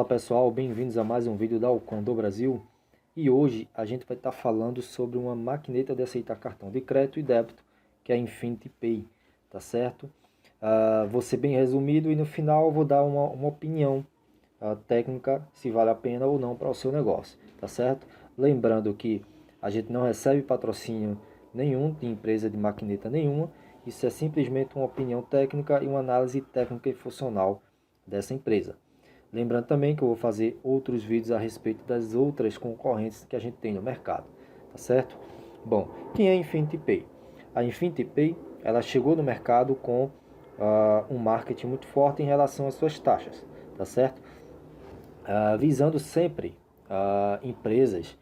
Fala pessoal, bem-vindos a mais um vídeo da Alcon do Brasil. E hoje a gente vai estar falando sobre uma maquineta de aceitar cartão de crédito e débito, que é a Infinity Pay, tá certo? Vou ser bem resumido e no final eu vou dar uma opinião técnica, se vale a pena ou não para o seu negócio, tá certo? Lembrando que a gente não recebe patrocínio nenhum de empresa de maquineta nenhuma, isso é simplesmente uma opinião técnica e uma análise técnica e funcional dessa empresa. Lembrando também que eu vou fazer outros vídeos a respeito das outras concorrentes que a gente tem no mercado, tá certo? Bom, quem é a Infinity Pay? A Infinity Pay, ela chegou no mercado com um marketing muito forte em relação às suas taxas, tá certo? Visando sempre empresas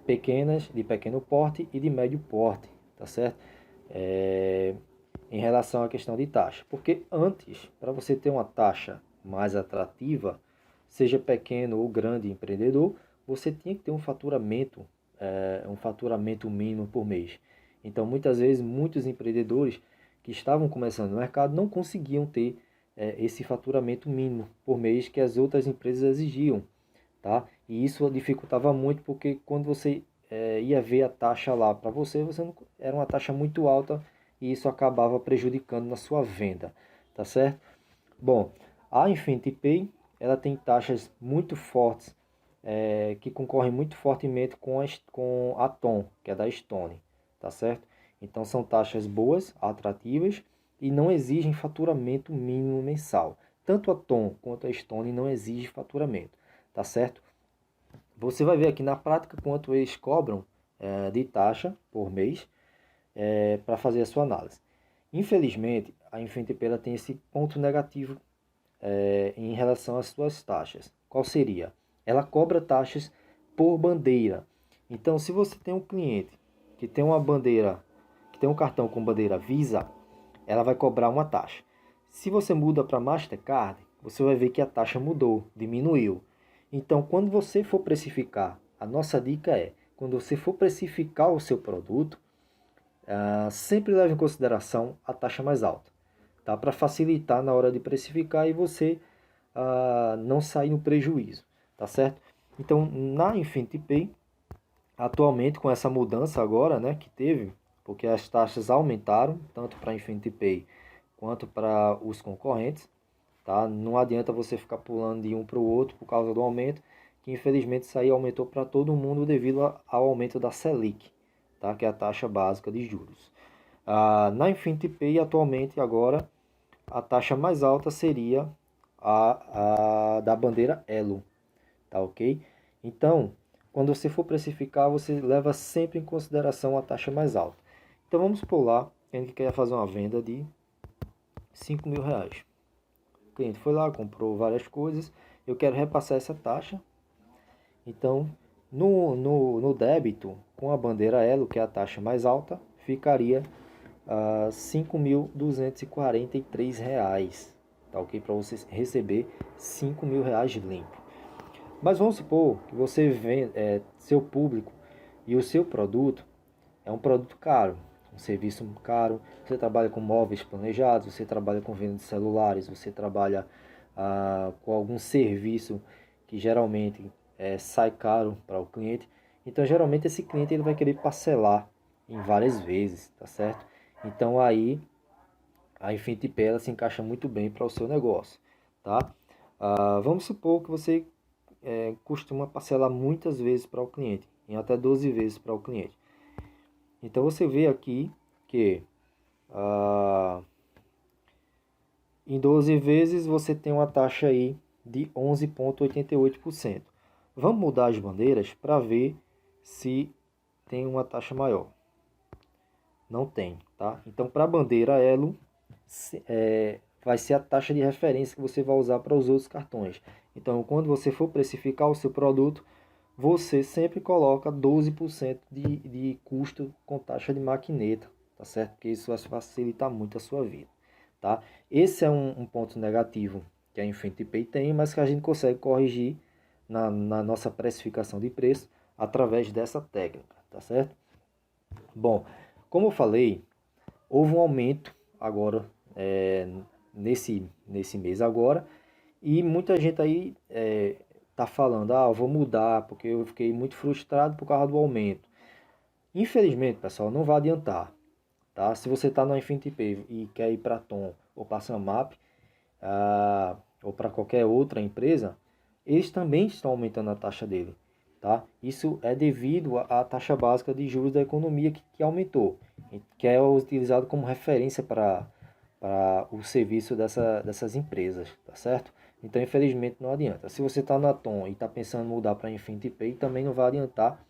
pequenas, de pequeno porte e de médio porte, tá certo? Em relação à questão de taxa, porque antes, para você ter uma taxa mais atrativa, seja pequeno ou grande empreendedor, você tinha que ter um faturamento mínimo por mês. Então, muitas vezes, muitos empreendedores que estavam começando no mercado não conseguiam ter esse faturamento mínimo por mês que as outras empresas exigiam, tá? E isso dificultava muito porque quando você ia ver a taxa lá para você, não, era uma taxa muito alta e isso acabava prejudicando na sua venda, tá certo? Bom, a Infinity Pay, ela tem taxas muito fortes, que concorrem muito fortemente com a Tom, que é da Stone, tá certo? Então são taxas boas, atrativas e não exigem faturamento mínimo mensal. Tanto a Tom quanto a Stone não exigem faturamento, tá certo? Você vai ver aqui na prática quanto eles cobram de taxa por mês para fazer a sua análise. Infelizmente, a Infinity Pay tem esse ponto negativo em relação às suas taxas. Qual seria? Ela cobra taxas por bandeira. Então, se você tem um cliente que tem uma bandeira, que tem um cartão com bandeira Visa, ela vai cobrar uma taxa. Se você muda para Mastercard, você vai ver que a taxa mudou, diminuiu. Então, quando você for precificar, a nossa dica é, quando você for precificar o seu produto, sempre leve em consideração a taxa mais alta, tá? Para facilitar na hora de precificar e você não sair no prejuízo, tá certo? Então, na Infinity Pay, atualmente com essa mudança agora, né, que teve, porque as taxas aumentaram, tanto para a Infinity Pay quanto para os concorrentes, tá? Não adianta você ficar pulando de um para o outro por causa do aumento, que infelizmente isso aí aumentou para todo mundo devido ao aumento da Selic, tá? Que é a taxa básica de juros. Na Infinity Pay, atualmente, agora, a taxa mais alta seria a da bandeira Elo, tá ok? Então, quando você for precificar, você leva sempre em consideração a taxa mais alta. Então vamos pular, a gente quer fazer uma venda de R$ 5.000. O cliente foi lá, comprou várias coisas, eu quero repassar essa taxa. Então, no débito, com a bandeira Elo, que é a taxa mais alta, ficaria R$ 5.243, tá ok? Para você receber R$ 5.000 limpo. Mas vamos supor que você vende, seu público e o seu produto é um produto caro, um serviço caro, você trabalha com móveis planejados, você trabalha com venda de celulares, você trabalha com algum serviço que geralmente sai caro para o cliente. Então geralmente esse cliente ele vai querer parcelar em várias vezes, tá certo? Então aí a Infinity Pay ela se encaixa muito bem para o seu negócio, tá? Vamos supor que você costuma parcelar muitas vezes para o cliente, em até 12 vezes para o cliente. Então você vê aqui que em 12 vezes você tem uma taxa aí de 11,88%. Vamos mudar as bandeiras para ver se tem uma taxa maior. Não tem, tá? Então para a bandeira Elo vai ser a taxa de referência que você vai usar para os outros cartões. Então quando você for precificar o seu produto, você sempre coloca 12% de custo com taxa de maquineta, tá certo? Porque isso vai facilitar muito a sua vida, tá? Esse é um ponto negativo que a Infinity Pay tem, mas que a gente consegue corrigir na nossa precificação de preço através dessa técnica, tá certo? Bom, como eu falei, houve um aumento agora nesse mês agora E muita gente aí tá falando, eu vou mudar porque eu fiquei muito frustrado por causa do aumento. Infelizmente, pessoal, não vai adiantar, tá? Se você está na Infinity Pay e quer ir para Tom ou para Samap, ou para qualquer outra empresa, eles também estão aumentando a taxa dele, tá? Isso é devido à taxa básica de juros da economia que aumentou, que é utilizado como referência para o serviço dessas empresas, tá certo? Então, infelizmente, não adianta. Se você está na Tom e está pensando em mudar para a Infinity Pay, também não vai adiantar,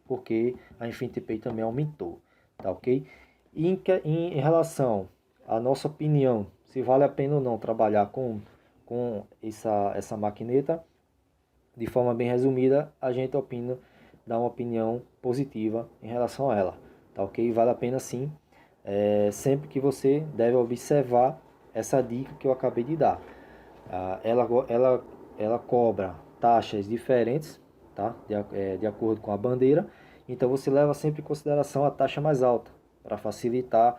porque a Infinity Pay também aumentou, tá ok? E em relação à nossa opinião, se vale a pena ou não trabalhar com essa maquineta, de forma bem resumida, a gente opina, dá uma opinião positiva em relação a ela, tá ok? Vale a pena sim, sempre que você deve observar essa dica que eu acabei de dar. Ela cobra taxas diferentes, tá? De acordo com a bandeira, então você leva sempre em consideração a taxa mais alta, para facilitar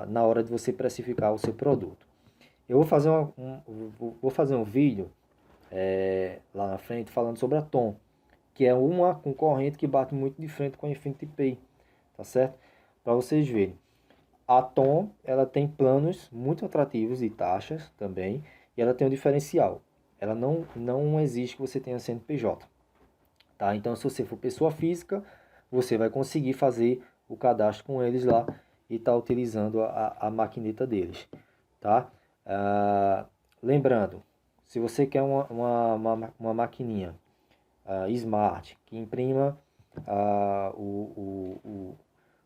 na hora de você precificar o seu produto. Eu vou fazer um vídeo lá na frente falando sobre a Tom, que é uma concorrente que bate muito de frente com a Infinity Pay, tá certo? Para vocês verem. A Tom, ela tem planos muito atrativos de taxas também, e ela tem um diferencial. Ela não exige que você tenha CNPJ, tá? Então, se você for pessoa física, você vai conseguir fazer o cadastro com eles lá e estar utilizando a maquineta deles, tá? Lembrando, se você quer uma maquininha smart que imprima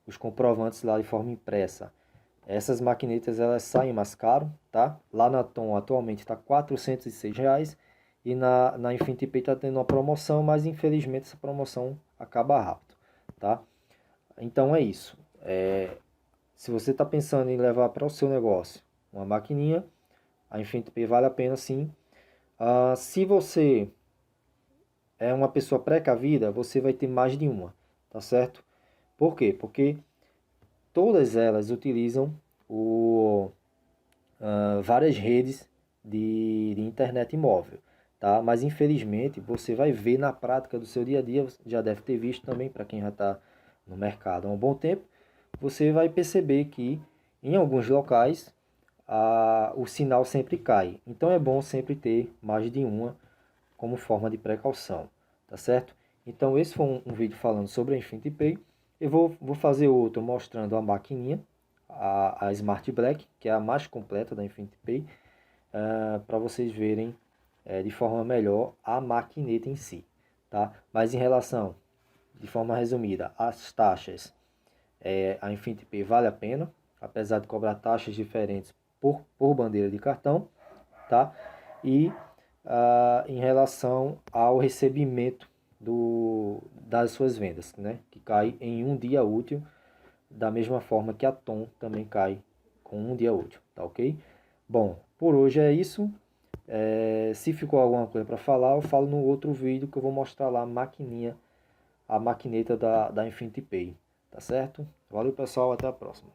os comprovantes lá de forma impressa, essas maquinetas elas saem mais caro, tá? Lá na Tom atualmente está R$ 406 e na Infinity Pay está tendo uma promoção, mas infelizmente essa promoção acaba rápido, tá? Então é isso. Se você está pensando em levar para o seu negócio uma maquininha, a Infinity Pay vale a pena sim. Se você é uma pessoa precavida, você vai ter mais de uma, tá certo? Por quê? Porque todas elas utilizam várias redes de internet móvel, tá? Mas infelizmente você vai ver na prática do seu dia a dia, já deve ter visto também, para quem já está no mercado há um bom tempo, você vai perceber que em alguns locais o sinal sempre cai. Então é bom sempre ter mais de uma como forma de precaução, tá certo? Então esse foi um vídeo falando sobre a Infinity Pay. Eu vou fazer outro mostrando a maquininha, a Smart Black, que é a mais completa da Infinity Pay, para vocês verem de forma melhor a maquineta em si, tá? Mas em relação, de forma resumida, às taxas, a Infinity Pay vale a pena, apesar de cobrar taxas diferentes por bandeira de cartão, tá? E em relação ao recebimento das suas vendas, né? Que cai em um dia útil, da mesma forma que a Tom também cai com um dia útil, tá ok? Bom, por hoje é isso. Se ficou alguma coisa para falar, eu falo no outro vídeo que eu vou mostrar lá a maquineta da Infinity Pay, tá certo? Valeu pessoal, até a próxima.